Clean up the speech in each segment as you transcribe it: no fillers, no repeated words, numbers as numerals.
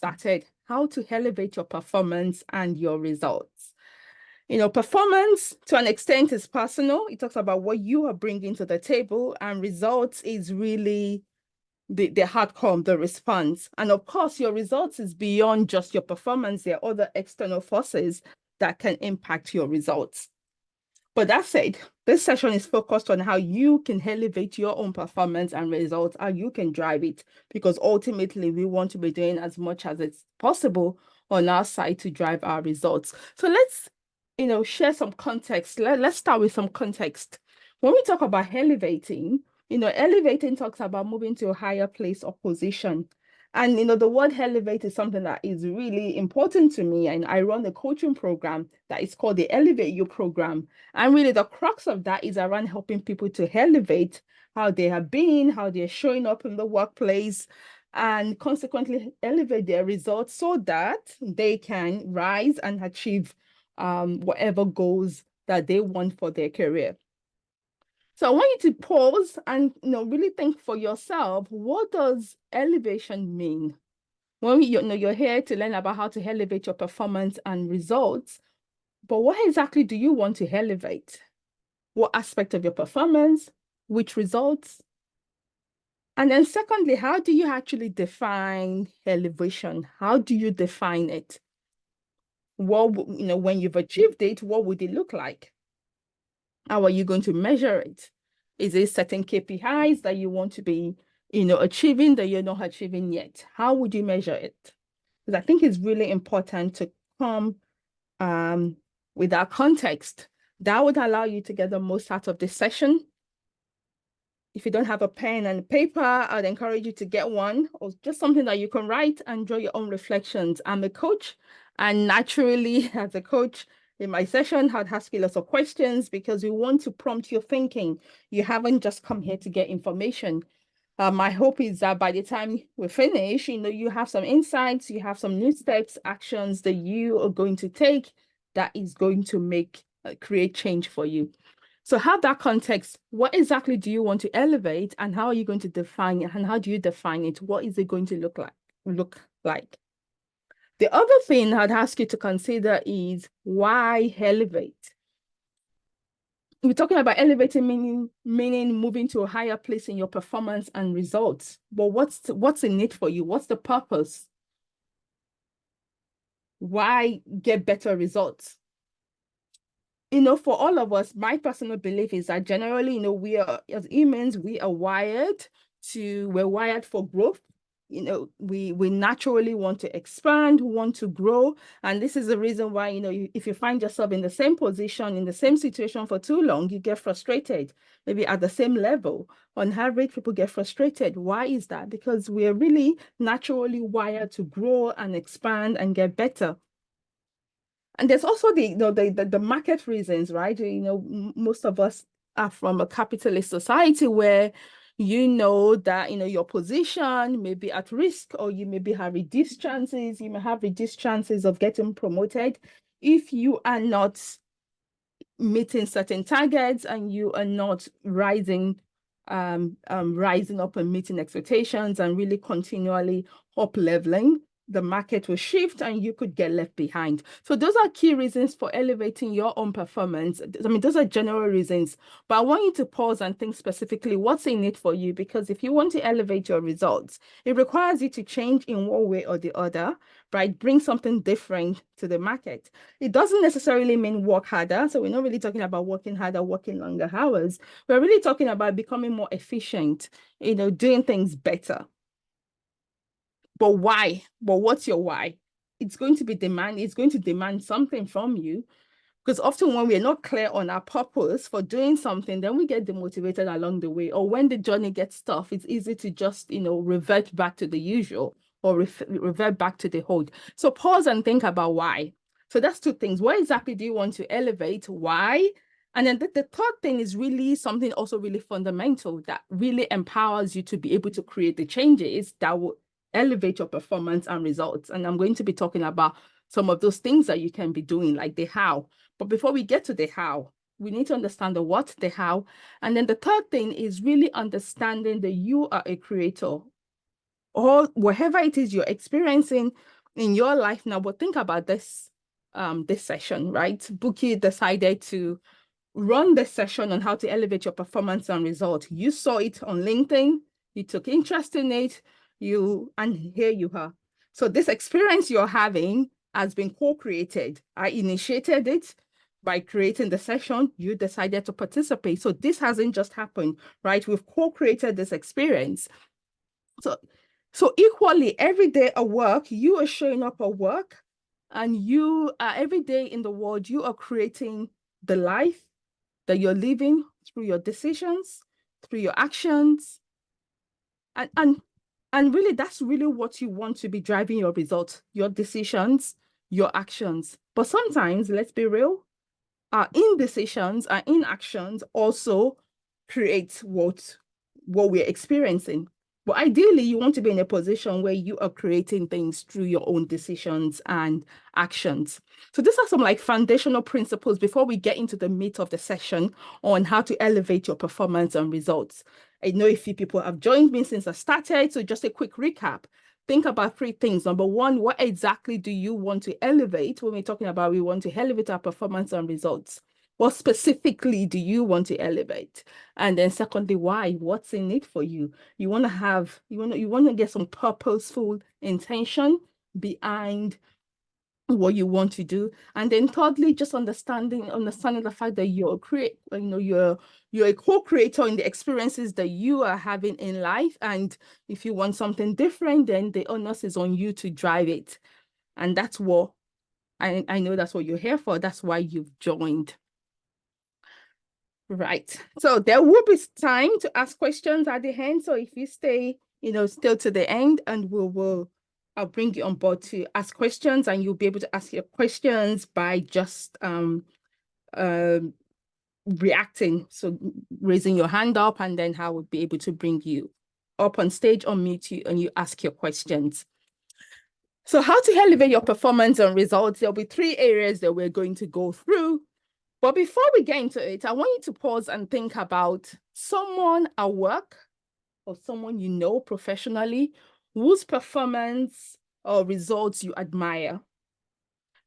started, how to elevate your performance and your results. Performance to an extent is personal. It talks about what you are bringing to the table, and results is really the outcome, the response. And of course, your results is beyond just your performance. There are other external forces that can impact your results. But that said, this session is focused on how you can elevate your own performance and results, how you can drive it, because ultimately we want to be doing as much as it's possible on our side to drive our results. So let's, share some context. Let's start with some context. When we talk about elevating, elevating talks about moving to a higher place or position. And, the word elevate is something that is really important to me. And I run a coaching program that is called the Elevate You program. And really the crux of that is around helping people to elevate how they have been, how they're showing up in the workplace, and consequently elevate their results so that they can rise and achieve whatever goals that they want for their career. So I want you to pause and really think for yourself, what does elevation mean? When you're here to learn about how to elevate your performance and results, but what exactly do you want to elevate? What aspect of your performance? Which results? And then secondly, how do you actually define elevation? How do you define it? What, when you've achieved it, what would it look like? How are you going to measure it? Is it certain KPIs that you want to be, achieving that you're not achieving yet? How would you measure it? Because I think it's really important to come with that context. That would allow you to get the most out of this session. If you don't have a pen and paper, I'd encourage you to get one, or just something that you can write and draw your own reflections. I'm a coach, and naturally, as a coach, in my session, I'd ask you lots of questions because we want to prompt your thinking. You haven't just come here to get information. My hope is that by the time we finish, you have some insights, you have some new steps, actions that you are going to take that is going to create change for you. So have that context. What exactly do you want to elevate, and how are you going to define it, and how do you define it? What is it going to look like? The other thing I'd ask you to consider is why elevate? We're talking about elevating meaning moving to a higher place in your performance and results. But what's in it for you? What's the purpose? Why get better results? For all of us, my personal belief is that generally, we are, as humans, we're wired for growth. We naturally want to expand, want to grow. And this is the reason why, if you find yourself in the same position, in the same situation for too long, you get frustrated, maybe at the same level. On average, people get frustrated. Why is that? Because we're really naturally wired to grow and expand and get better. And there's also the market reasons, right? Most of us are from a capitalist society where that your position may be at risk, or you maybe have reduced chances. You may have reduced chances of getting promoted if you are not meeting certain targets and you are not rising up and meeting expectations and really continually up leveling. The market will shift and you could get left behind. So those are key reasons for elevating your own performance. I mean, those are general reasons, but I want you to pause and think specifically what's in it for you, because if you want to elevate your results, it requires you to change in one way or the other, right? Bring something different to the market. It doesn't necessarily mean work harder. So we're not really talking about working harder, working longer hours. We're really talking about becoming more efficient, doing things better. But why? But what's your why? It's going to demand something from you, because often when we're not clear on our purpose for doing something, then we get demotivated along the way. Or when the journey gets tough, it's easy to just, revert back to the usual, or revert back to the old. So pause and think about why. So that's two things. What exactly do you want to elevate? Why? And then the third thing is really something also really fundamental that really empowers you to be able to create the changes that will elevate your performance and results. And I'm going to be talking about some of those things that you can be doing, like the how. But before we get to the how, we need to understand the what, the how. And then the third thing is really understanding that you are a creator. or whatever it is you're experiencing in your life now. But think about this, this session, right? Buki decided to run this session on how to elevate your performance and result. You saw it on LinkedIn, you took interest in it, and here you are. So this experience you're having has been co-created. I initiated it by creating the session. You decided to participate. So this hasn't just happened, right? We've co-created this experience. So equally, every day at work, you are showing up at work, and you are every day in the world, you are creating the life that you're living through your decisions, through your actions. And really, that's really what you want to be driving your results, your decisions, your actions. But sometimes, let's be real, our indecisions, our inactions also create what we're experiencing. But ideally, you want to be in a position where you are creating things through your own decisions and actions. So these are some like foundational principles before we get into the meat of the session on how to elevate your performance and results. I know a few people have joined me since I started, so just a quick recap. Think about three things. Number one, what exactly do you want to elevate? When we're talking about we want to elevate our performance and results, what specifically do you want to elevate? And then secondly, why? What's in it for you? You want to get some purposeful intention behind what you want to do. And then thirdly, just understanding the fact that you're a co-creator in the experiences that you are having in life. And if you want something different, then the onus is on you to drive it. And that's what I know that's what you're here for. That's why you've joined. Right. So there will be time to ask questions at the end. So if you stay, still to the end, and I'll bring you on board to ask questions, and you'll be able to ask your questions by just reacting. So raising your hand up, and then I will be able to bring you up on stage, unmute you, and you ask your questions. So how to elevate your performance and results? There'll be three areas that we're going to go through. But before we get into it, I want you to pause and think about someone at work or someone you know professionally whose performance or results you admire.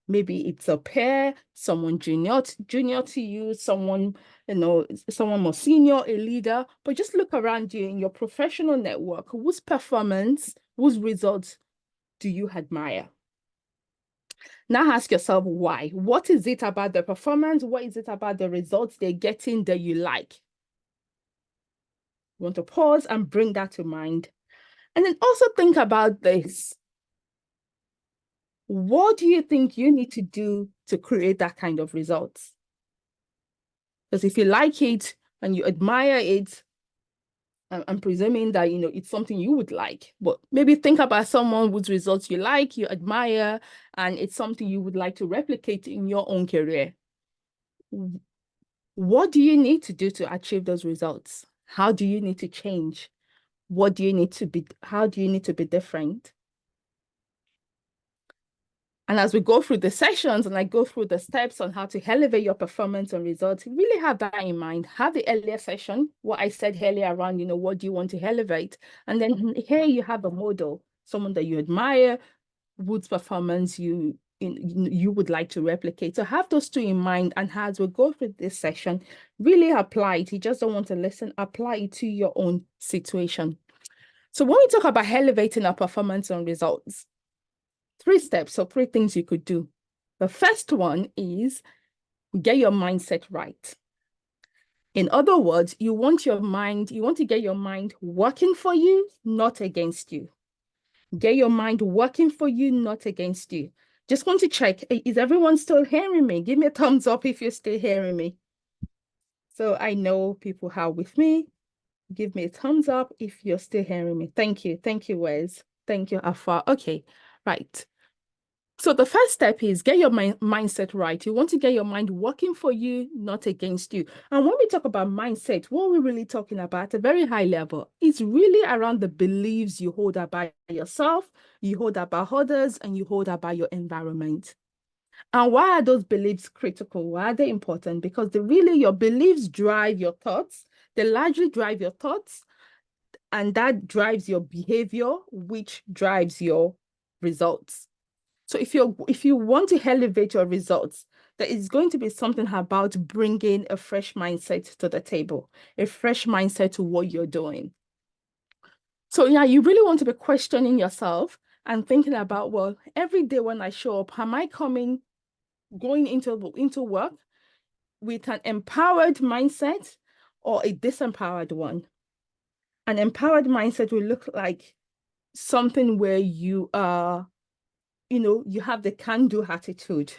Maybe it's a peer, someone junior to you, someone more senior, a leader. But just look around you in your professional network. Whose performance, whose results do you admire? Now ask yourself why. What is it about the performance? What is it about the results they're getting that you like? You want to pause and bring that to mind. And then also think about this. What do you think you need to do to create that kind of results? Because if you like it and you admire it, I'm presuming that, it's something you would like, but maybe think about someone whose results you like, you admire, and it's something you would like to replicate in your own career. What do you need to do to achieve those results? How do you need to change? How do you need to be different? And as we go through the sessions and I go through the steps on how to elevate your performance and results, really have that in mind. Have the earlier session, what I said earlier around, what do you want to elevate? And then here you have a model, someone that you admire, whose performance you would like to replicate. So have those two in mind. And as we go through this session, really apply it. You just don't want to listen, apply it to your own situation. So when we talk about elevating our performance and results, 3 steps, so 3 things you could do. The first one is get your mindset right. In other words, you want to get your mind working for you, not against you. Get your mind working for you, not against you. Just want to check, is everyone still hearing me? Give me a thumbs up if you're still hearing me. So I know people are with me. Give me a thumbs up if you're still hearing me. Thank you. Thank you, Wes. Thank you, Afa. Okay, right. So the first step is get your mindset right. You want to get your mind working for you, not against you. And when we talk about mindset, what we're really talking about at a very high level is really around the beliefs you hold about yourself, you hold about others, and you hold about your environment. And why are those beliefs critical? Why are they important? Because your beliefs drive your thoughts. They largely drive your thoughts. And that drives your behavior, which drives your results. So if you want to elevate your results, there is going to be something about bringing a fresh mindset to the table, a fresh mindset to what you're doing. So yeah, you really want to be questioning yourself and thinking about, well, every day when I show up, am I going into work with an empowered mindset or a disempowered one? An empowered mindset will look like something where you are, you have the can-do attitude.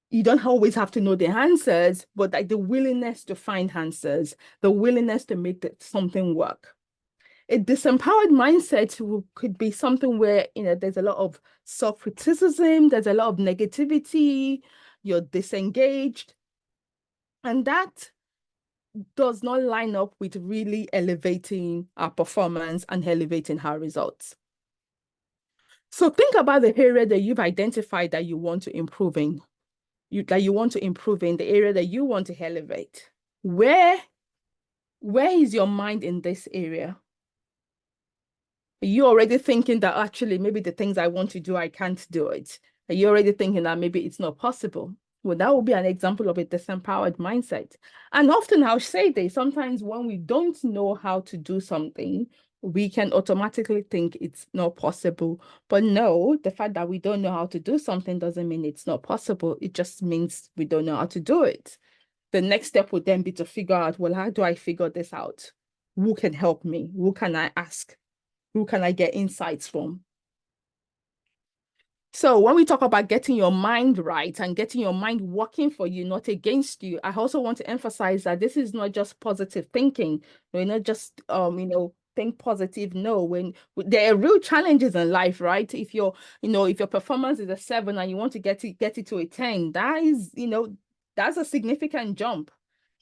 You don't always have to know the answers, but like the willingness to find answers, the willingness to make something work. A disempowered mindset could be something where, there's a lot of self-criticism, there's a lot of negativity, you're disengaged. And that does not line up with really elevating our performance and elevating our results. So think about the area that you've identified that you want to improve in, the area that you want to elevate. Where is your mind in this area? Are you already thinking that actually maybe the things I want to do, I can't do it? Are you already thinking that maybe it's not possible? Well, that would be an example of a disempowered mindset. And often I'll say this, sometimes when we don't know how to do something, we can automatically think it's not possible. But no, the fact that we don't know how to do something doesn't mean it's not possible. It just means we don't know how to do it. The next step would then be to figure out, well, how do I figure this out? Who can help me? Who can I ask? Who can I get insights from? So when we talk about getting your mind right and getting your mind working for you, not against you, I also want to emphasize that this is not just positive thinking. We're not just, think positive. No, when there are real challenges in life, right? If your performance is a 7 and you want to get it to a 10, that is, that's a significant jump,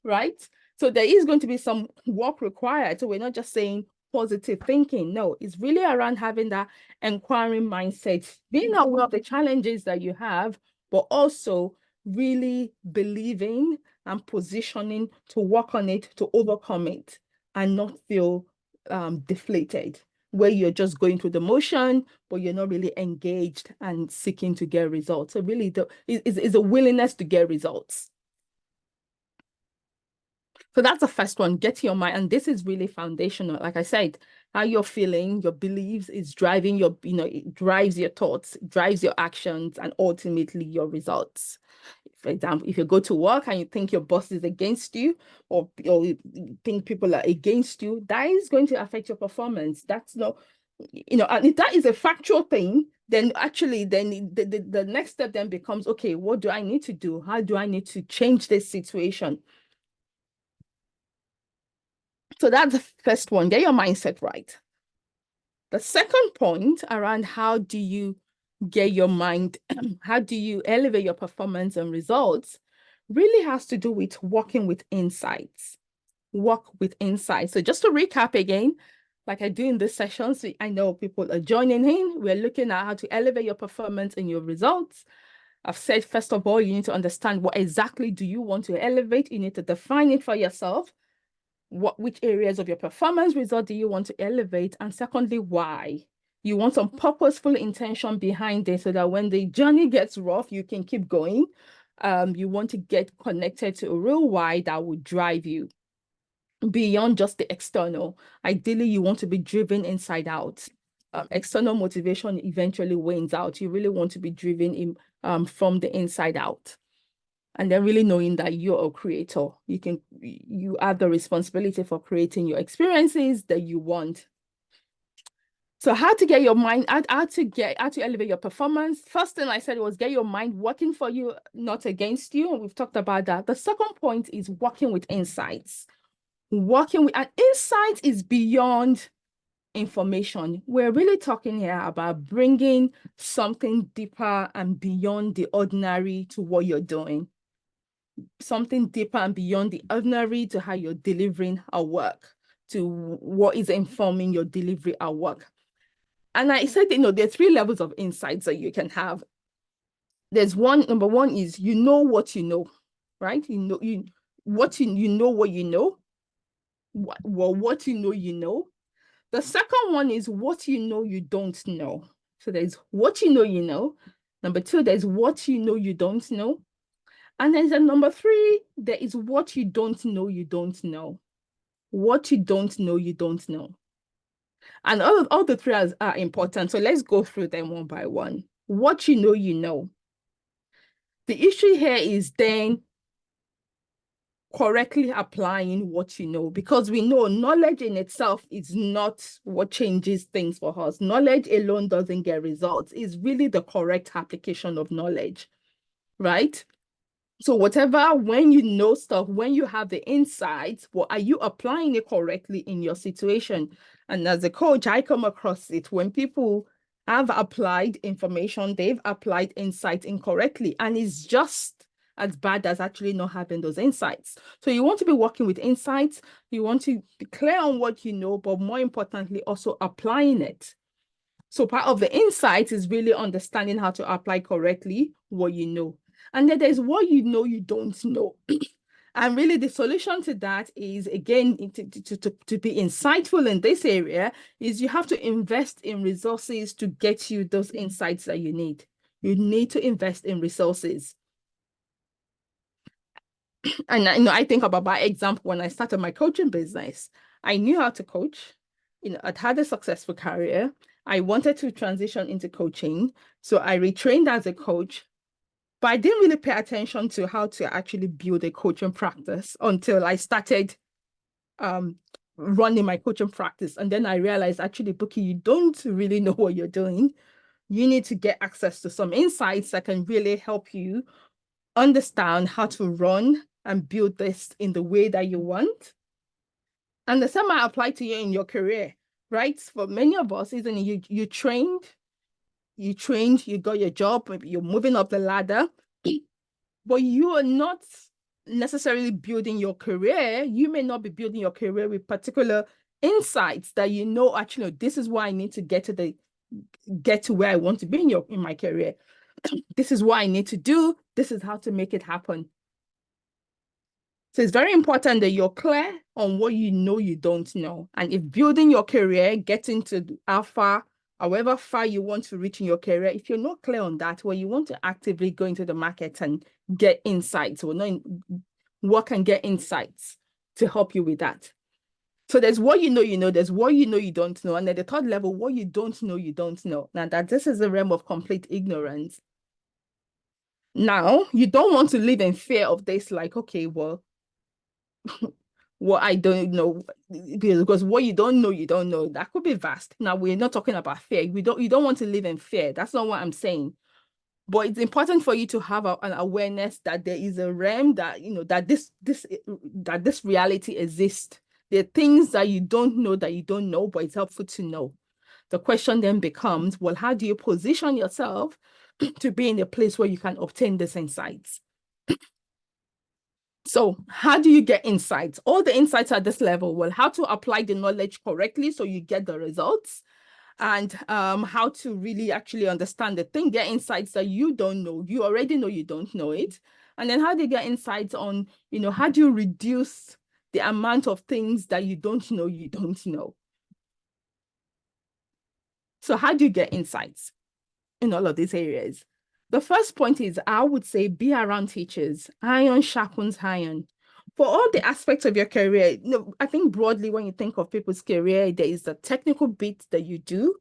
right? So there is going to be some work required. So we're not just saying positive thinking. No, it's really around having that inquiring mindset, being aware of the challenges that you have, but also really believing and positioning to work on it, to overcome it, and not feel deflated, where you're just going through the motion, but you're not really engaged and seeking to get results. So really, is a willingness to get results. So that's the first one, get your mind. And this is really foundational. Like I said, how you're feeling, your beliefs is driving it drives your thoughts, drives your actions, and ultimately your results. For example, if you go to work and you think your boss is against you, or you think people are against you, that is going to affect your performance. That's not, and if that is a factual thing, then actually the next step then becomes, okay, what do I need to do? How do I need to change this situation? So that's the first one, get your mindset right. The second point around how do you get your mind, how do you elevate your performance and results, really has to do with working with insights. Work with insights. So just to recap again, like I do in this session, so I know people are joining in. We're looking at how to elevate your performance and your results. I've said, first of all, you need to understand what exactly do you want to elevate. You need to define it for yourself. Which areas of your performance result do you want to elevate? And secondly, why? You want some purposeful intention behind it so that when the journey gets rough, you can keep going. You want to get connected to a real why that will drive you beyond just the external. Ideally, you want to be driven inside out. External motivation eventually wanes out. You really want to be driven from the inside out. And then really knowing that you're a creator, you have the responsibility for creating your experiences that you want. So how to get your mind, how to elevate your performance. First thing I said was get your mind working for you, not against you. And we've talked about that. The second point is working with insights. An insight is beyond information. We're really talking here about bringing something deeper and beyond the ordinary to what you're doing. Something deeper and beyond the ordinary to how you're delivering our work, to what is informing your delivery at work. And I said, there are 3 levels of insights that you can have. Number one is you know what you know, right? You know what you know. What you know. The second one is what you know you don't know. So there's what you know you know. Number two, there's what you know you don't know. And then number three, there is what you don't know you don't know. What you don't know you don't know. And all the three are important. So let's go through them one by one. What you know you know. The issue here is then correctly applying what you know, because we know knowledge in itself is not what changes things for us. Knowledge alone doesn't get results. It's really the correct application of knowledge, right? So whatever, when you know stuff, when you have the insights, well, are you applying it correctly in your situation? And as a coach, I come across it when people have applied information, they've applied insights incorrectly, and it's just as bad as actually not having those insights. So you want to be working with insights, you want to be clear on what you know, but more importantly, also applying it. So part of the insight is really understanding how to apply correctly what you know. And then there's what you know you don't know. And really the solution to that is, again, to be insightful in this area, is you have to invest in resources to get you those insights that you need. You need to invest in resources. And I think about my example when I started my coaching business. I knew how to coach. I'd had a successful career. I wanted to transition into coaching. So I retrained as a coach, but I didn't really pay attention to how to actually build a coaching practice until I started running my coaching practice. And then I realized, actually, Bookie, you don't really know what you're doing. You need to get access to some insights that can really help you understand how to run and build this in the way that you want. And the same might apply to you in your career, right? For many of us, isn't it? You trained, you got your job, maybe you're moving up the ladder, but you are not necessarily building your career. You may not be building your career with particular insights that actually, this is why I need to get to where I want to be in my career. This is what I need to do. This is how to make it happen. So it's very important that you're clear on what you know you don't know. And if building your career, getting to however far you want to reach in your career, if you're not clear on that, well, you want to actively go into the market and get insights, or work and get insights to help you with that. So there's what you know, there's what you know you don't know. And at the third level, what you don't know you don't know. Now that this is the realm of complete ignorance. Now, you don't want to live in fear of this, like, okay, well, what I don't know, because what you don't know, that could be vast. Now, we're not talking about fear. You don't want to live in fear. That's not what I'm saying. But it's important for you to have an awareness that there is a realm that, that this reality exists. There are things that you don't know, but it's helpful to know. The question then becomes, well, how do you position yourself to be in a place where you can obtain these insights? So how do you get insights? All the insights at this level, well, how to apply the knowledge correctly so you get the results, and how to really actually understand the thing, get insights that you don't know. You already know you don't know it. And then how do you get insights on, how do you reduce the amount of things that you don't know you don't know? So how do you get insights in all of these areas? The first point is, I would say, be around teachers. Iron sharpens iron. For all the aspects of your career, I think broadly, when you think of people's career, there is the technical bit that you do.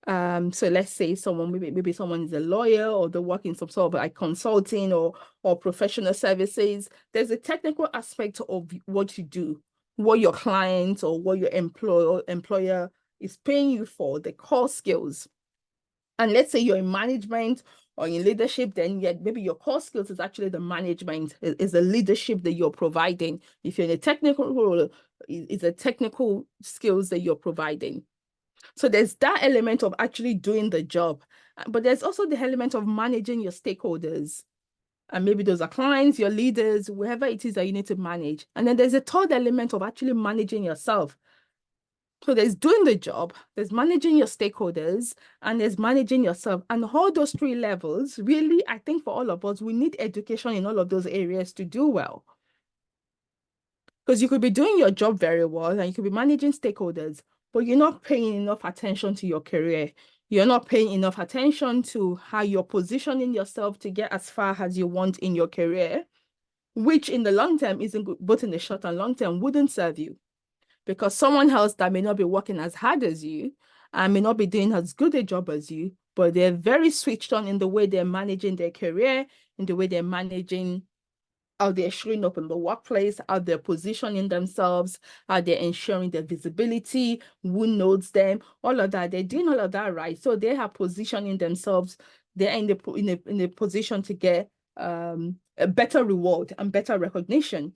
So let's say maybe someone is a lawyer, or they work in some sort of like consulting or professional services. There's a technical aspect of what you do, what your client or what your employer is paying you for, the core skills. And let's say you're in management or in leadership, then maybe your core skills is actually the management, is the leadership that you're providing. If you're in a technical role, it's a technical skills that you're providing. So there's that element of actually doing the job, but there's also the element of managing your stakeholders. And maybe those are clients, your leaders, whoever it is that you need to manage. And then there's a third element of actually managing yourself. So there's doing the job, there's managing your stakeholders, and there's managing yourself. And all those three levels, really, I think for all of us, we need education in all of those areas to do well. Because you could be doing your job very well and you could be managing stakeholders, but you're not paying enough attention to your career. You're not paying enough attention to how you're positioning yourself to get as far as you want in your career, which in the long term isn't good, both in the short and long term wouldn't serve you, because someone else that may not be working as hard as you and may not be doing as good a job as you, but they're very switched on in the way they're managing their career, in the way they're managing how they're showing up in the workplace, how they're positioning themselves, how they're ensuring their visibility, who knows them, all of that. They're doing all of that right. So they are positioning themselves. They're in a position to get a better reward and better recognition.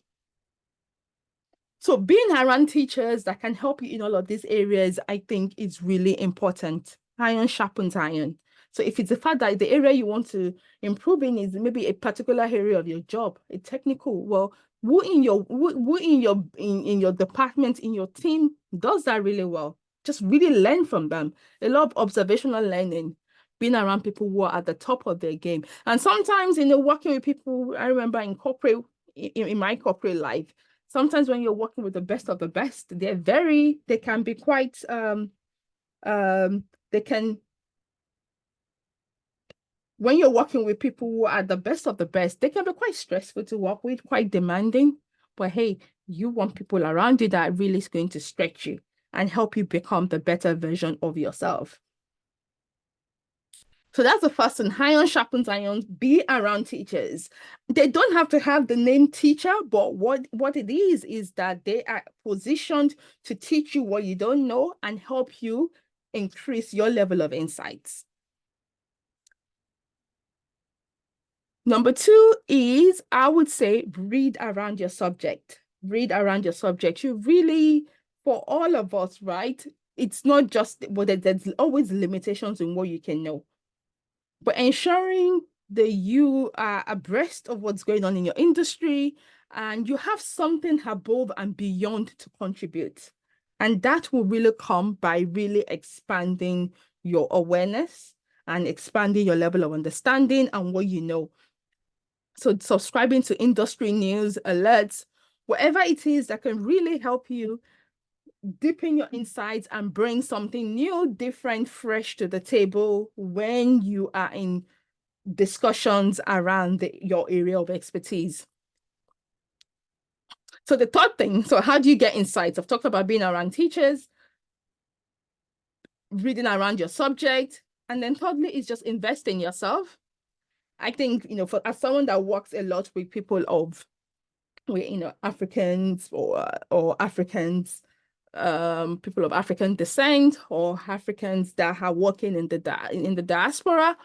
So being around teachers that can help you in all of these areas, I think is really important. Iron sharpens iron. So if it's the fact that the area you want to improve in is maybe a particular area of your job, a technical, well, who in your department, in your team does that really well? Just really learn from them. A lot of observational learning, being around people who are at the top of their game. And sometimes, working with people, I remember in corporate, in my corporate life, sometimes when you're working with the best of the best, they can be quite they can, when you're working with people who are the best of the best, they can be quite stressful to work with, quite demanding. But hey, you want people around you that really is going to stretch you and help you become the better version of yourself. So that's the first one. Iron sharpens iron. Be around teachers. They don't have to have the name teacher, but what it is that they are positioned to teach you what you don't know and help you increase your level of insights. Number two is, I would say, read around your subject. Read around your subject. You really, for all of us, right? It's not just, well, there's always limitations in what you can know. But ensuring that you are abreast of what's going on in your industry and you have something above and beyond to contribute. And that will really come by really expanding your awareness and expanding your level of understanding and what you know. So subscribing to industry news, alerts, whatever it is that can really help you deepen your insights and bring something new, different, fresh to the table when you are in discussions around your area of expertise. So the third thing, so how do you get insights? I've talked about being around teachers, reading around your subject, and then thirdly is just invest in yourself. I think, as someone that works a lot with people Africans or Africans, people of African descent or Africans that are working in the diaspora,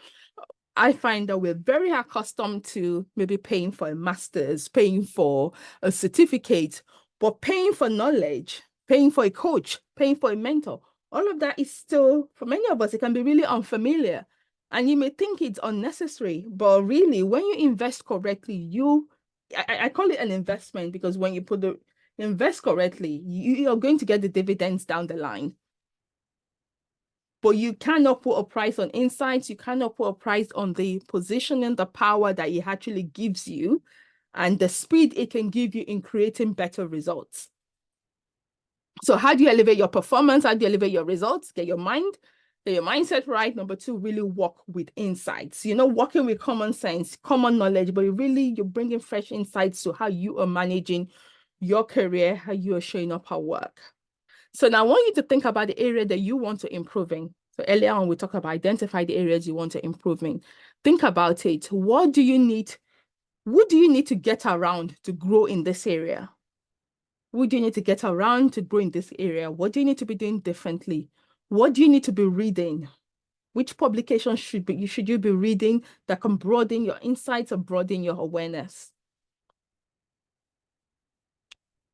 I find that we're very accustomed to maybe paying for a master's, paying for a certificate, but paying for knowledge, paying for a coach, paying for a mentor, all of that is still, for many of us, it can be really unfamiliar. And you may think it's unnecessary, but really, when you invest correctly, I call it an investment because when you invest correctly, you're going to get the dividends down the line. But you cannot put a price on insights. You cannot put a price on the positioning, the power that it actually gives you, and the speed it can give you in creating better results. So how do you elevate your performance? How do you elevate your results? Get your mindset right. Number two, really work with insights. Working with common sense, common knowledge, but you're bringing fresh insights to how you are managing your career, how you are showing up at work. So now I want you to think about the area that you want to improve in. So earlier on, we talked about identify the areas you want to improve in. Think about it. What do you need? Who do you need to get around to grow in this area? Who do you need to get around to grow in this area? What do you need to be doing differently? What do you need to be reading? Which publications should you be reading that can broaden your insights and broaden your awareness?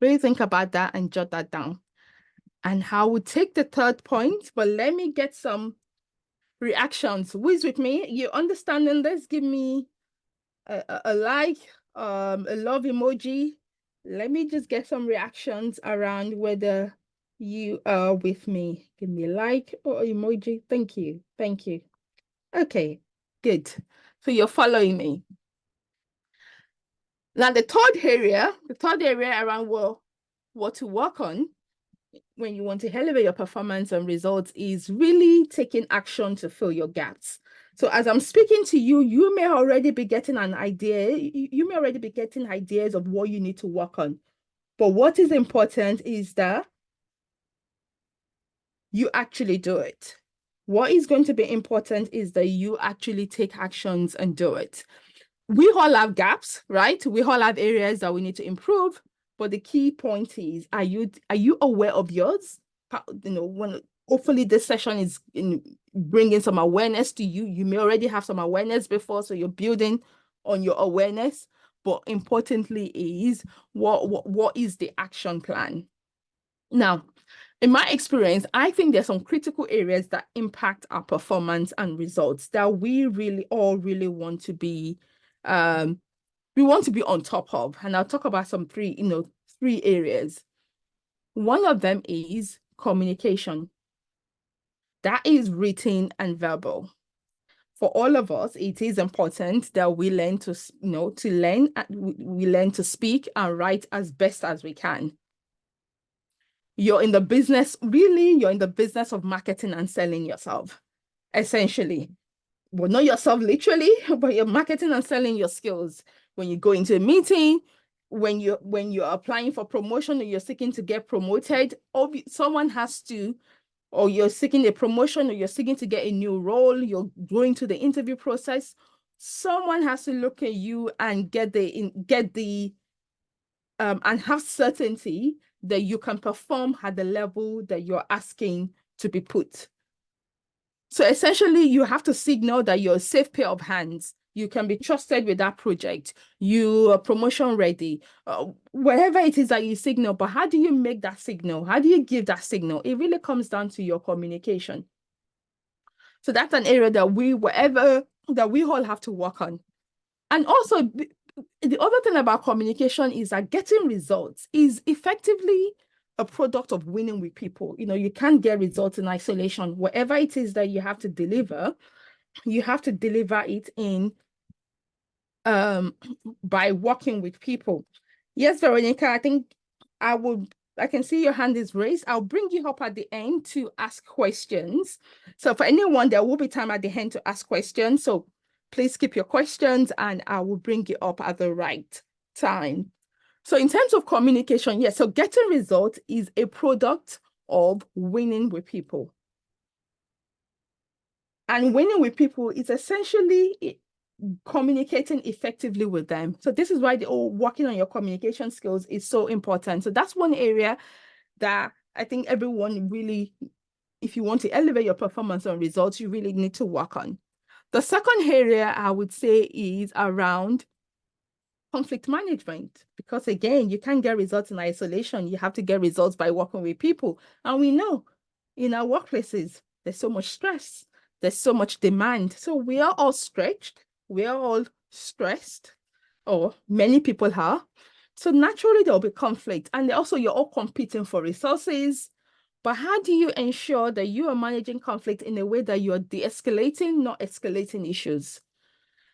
Really think about that and jot that down. And I will take the third point, but let me get some reactions. Who is with me? You understanding this? Give me a like, a love emoji. Let me just get some reactions around whether you are with me. Give me a like or emoji. Thank you. Thank you. Okay, good. So you're following me. Now the third area around what to work on when you want to elevate your performance and results is really taking action to fill your gaps. So as I'm speaking to you, you may already be getting an idea. You may already be getting ideas of what you need to work on. But what is important is that you actually do it. What is going to be important is that you actually take actions and do it. We all have gaps, right? We all have areas that we need to improve. But the key point is, are you aware of yours? When hopefully this session is bringing some awareness to you. You may already have some awareness before, so you're building on your awareness. But importantly is what is the action plan? Now, in my experience, I think there's some critical areas that impact our performance and results that we all really want to be on top of. And I'll talk about some three areas. One of them is communication. That is written and verbal. For all of us, it is important that we learn to we learn to speak and write as best as we can. You're in the business of marketing and selling yourself, essentially. Well, not yourself literally, but you're marketing and selling your skills. When you go into a meeting, when you're applying for promotion or you're seeking to get promoted, someone has to, or you're seeking a promotion or you're seeking to get a new role, you're going to the interview process, someone has to look at you and and have certainty that you can perform at the level that you're asking to be put. So essentially, you have to signal that you're a safe pair of hands. You can be trusted with that project. You are promotion ready. Whatever it is that you signal, but how do you make that signal? How do you give that signal? It really comes down to your communication. So that's an area that we all have to work on. And also, the other thing about communication is that getting results is effectively a product of winning with people. You can't get results in isolation. Whatever it is that you have to deliver, you have to deliver it by working with people. Yes, Veronica, I think I can see your hand is raised. I'll bring you up at the end to ask questions. So for anyone, there will be time at the end to ask questions. So please keep your questions and I will bring you up at the right time. So in terms of communication, yes, so getting results is a product of winning with people. And winning with people is essentially communicating effectively with them. So this is why working on your communication skills is so important. So that's one area that I think everyone really, if you want to elevate your performance and results, you really need to work on. The second area I would say is around conflict management, because again, you can't get results in isolation. You have to get results by working with people. And we know in our workplaces, there's so much stress, there's so much demand. So we are all stretched, we are all stressed, or many people are. So naturally there'll be conflict. And also you're all competing for resources. But how do you ensure that you are managing conflict in a way that you're de-escalating, not escalating issues?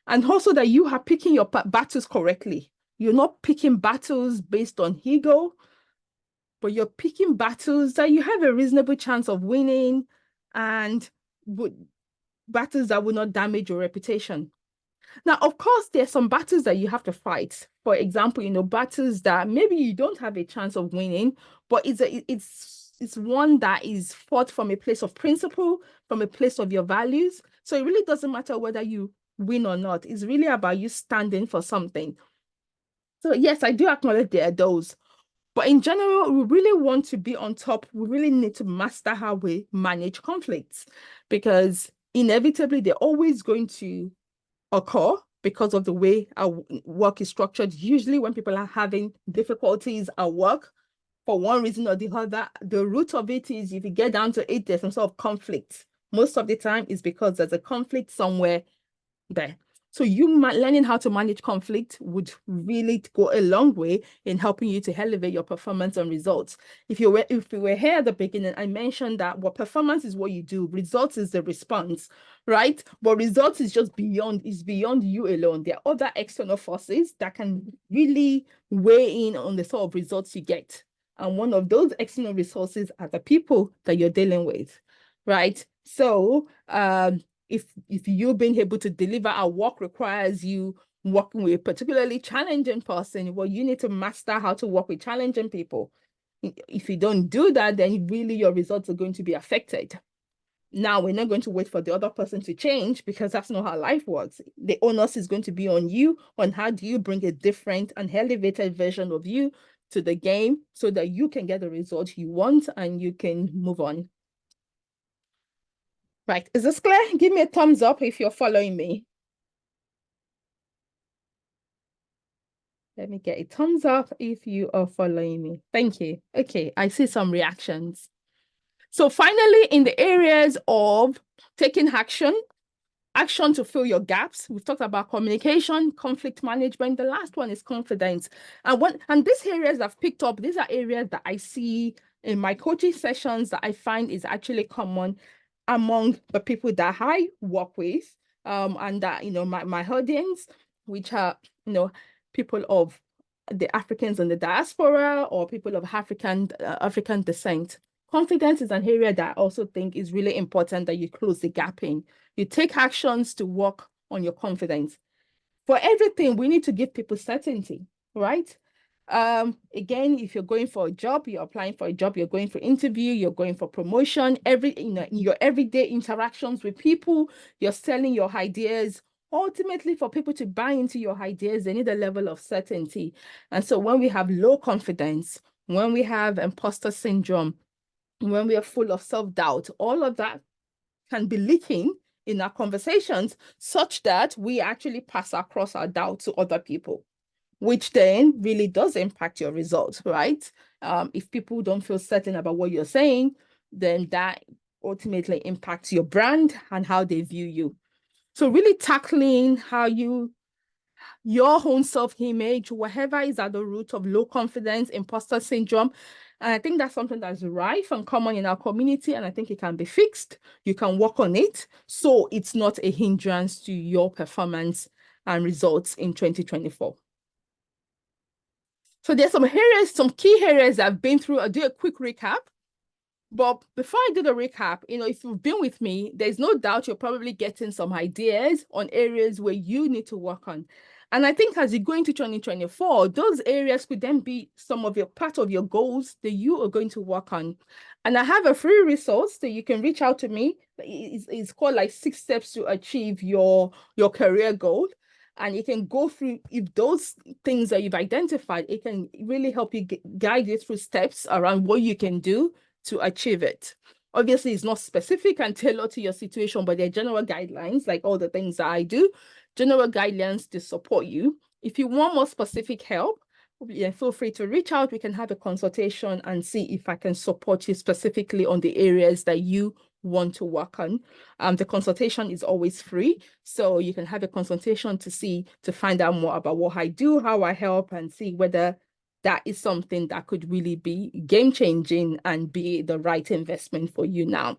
And also that you are picking your battles correctly. You're not picking battles based on ego, but you're picking battles that you have a reasonable chance of winning and battles that will not damage your reputation. Now, of course, there's some battles that you have to fight. For example, battles that maybe you don't have a chance of winning, but it's one that is fought from a place of principle, from a place of your values. So it really doesn't matter whether you win or not. It's really about you standing for something. So yes, I do acknowledge there are those. But in general, we really want to be on top. We really need to master how we manage conflicts, because inevitably they're always going to occur because of the way our work is structured. Usually when people are having difficulties at work, for one reason or the other, the root of it is, if you get down to it, there's some sort of conflict. Most of the time is because there's a conflict somewhere there. So learning how to manage conflict would really go a long way in helping you to elevate your performance and results. If you were here at the beginning, I mentioned that performance is what you do, results is the response, right? But results is just beyond you alone. There are other external forces that can really weigh in on the sort of results you get. And one of those external resources are the people that you're dealing with, right? So if you've been able to deliver our work requires you working with a particularly challenging person, well, you need to master how to work with challenging people. If you don't do that, then really your results are going to be affected. Now, we're not going to wait for the other person to change because that's not how life works. The onus is going to be on you on how do you bring a different and elevated version of you to the game so that you can get the result you want and you can move on. Right. Is this clear? Give me a thumbs up if you're following me. Let me get a thumbs up if you are following me. Thank you. Okay, I see some reactions. So finally, in the areas of taking action to fill your gaps, we've talked about communication, conflict management. The last one is confidence. And these areas I've picked up, these are areas that I see in my coaching sessions that I find is actually common among the people that I work with, and that, my audience, which are, people of the Africans in the diaspora or people of African descent. Confidence is an area that I also think is really important that you close the gap in. You take actions to work on your confidence. For everything, we need to give people certainty, right? Again, if you're going for a job, you're applying for a job, you're going for interview, you're going for promotion, in your everyday interactions with people, you're selling your ideas. Ultimately, for people to buy into your ideas, they need a level of certainty. And so when we have low confidence, when we have imposter syndrome, when we are full of self-doubt, all of that can be leaking in our conversations such that we actually pass across our doubt to other people, which then really does impact your results, right? If people don't feel certain about what you're saying, then that ultimately impacts your brand and how they view you. So really tackling your own self-image, whatever is at the root of low confidence, imposter syndrome. And I think that's something that's rife and common in our community, and I think it can be fixed. You can work on it, so it's not a hindrance to your performance and results in 2024. So there's some key areas I've been through. I'll do a quick recap. But before I do the recap, if you've been with me, there's no doubt you're probably getting some ideas on areas where you need to work on. And I think as you go into 2024, those areas could then be some of your part of your goals that you are going to work on. And I have a free resource that you can reach out to me. It's called like 6 steps to achieve your career goal. And you can go through, if those things that you've identified, it can really help you guide you through steps around what you can do to achieve it. Obviously, it's not specific and tailored to your situation, but they're general guidelines, like all the things that I do, general guidelines to support you. If you want more specific help, feel free to reach out. We can have a consultation and see if I can support you specifically on the areas that you want to work on. The consultation is always free, so you can have a consultation to find out more about what I do, how I help, and see whether that is something that could really be game-changing and be the right investment for you now.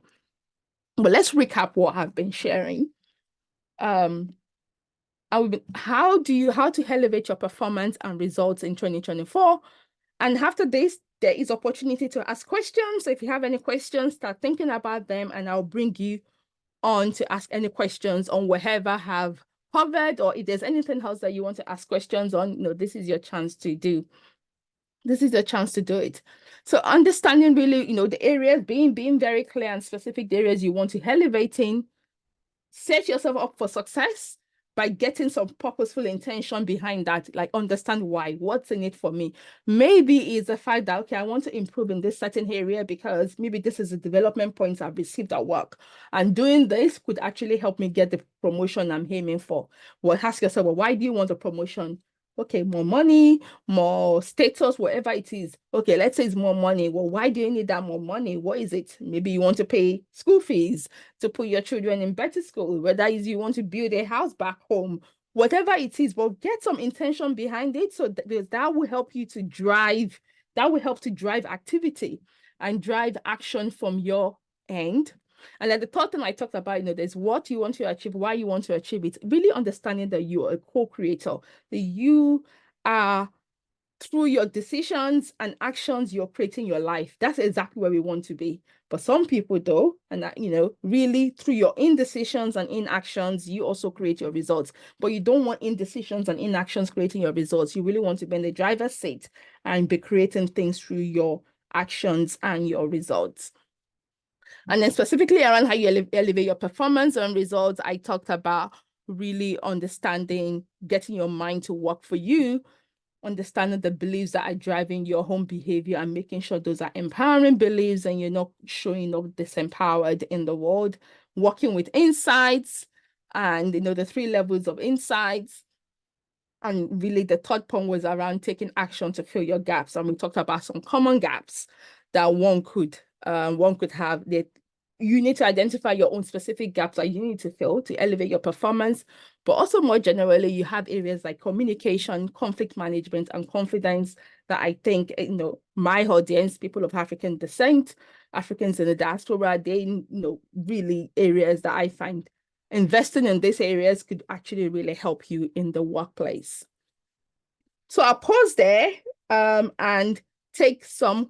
But let's recap what I've been sharing. How to elevate your performance and results in 2024. And after this, there is opportunity to ask questions. So if you have any questions, start thinking about them, and I'll bring you on to ask any questions on whatever I have covered, or if there's anything else that you want to ask questions on, this is your chance to do. This is your chance to do it. So understanding really, the areas, being very clear and specific, the areas you want to elevate in, set yourself up for success by getting some purposeful intention behind that, like understand why, what's in it for me. Maybe it's the fact that, okay, I want to improve in this certain area because maybe this is a development point I've received at work. And doing this could actually help me get the promotion I'm aiming for. Well, ask yourself, well, why do you want a promotion? Okay, more money, more status, whatever it is. Okay, let's say it's more money. Well, why do you need that more money? What is it? Maybe you want to pay school fees to put your children in better school, whether it's you want to build a house back home, whatever it is, but get some intention behind it, so that will help you to drive, activity and drive action from your end. And then the third thing I talked about, there's what you want to achieve, why you want to achieve it, really understanding that you're a co-creator, that you are through your decisions and actions, you're creating your life. That's exactly where we want to be. But some people though, and that, really through your indecisions and inactions, you also create your results. But you don't want indecisions and inactions creating your results. You really want to be in the driver's seat and be creating things through your actions and your results. And then specifically around how you elevate your performance and results, I talked about really understanding, getting your mind to work for you, understanding the beliefs that are driving your home behavior and making sure those are empowering beliefs and you're not showing up disempowered in the world, working with insights and, the 3 levels of insights. And really the third point was around taking action to fill your gaps. And we talked about some common gaps that one could have. That you need to identify your own specific gaps that you need to fill to elevate your performance. But also more generally, you have areas like communication, conflict management, and confidence that I think, my audience, people of African descent, Africans in the diaspora, they, really areas that I find investing in these areas could actually really help you in the workplace. So I'll pause there and take some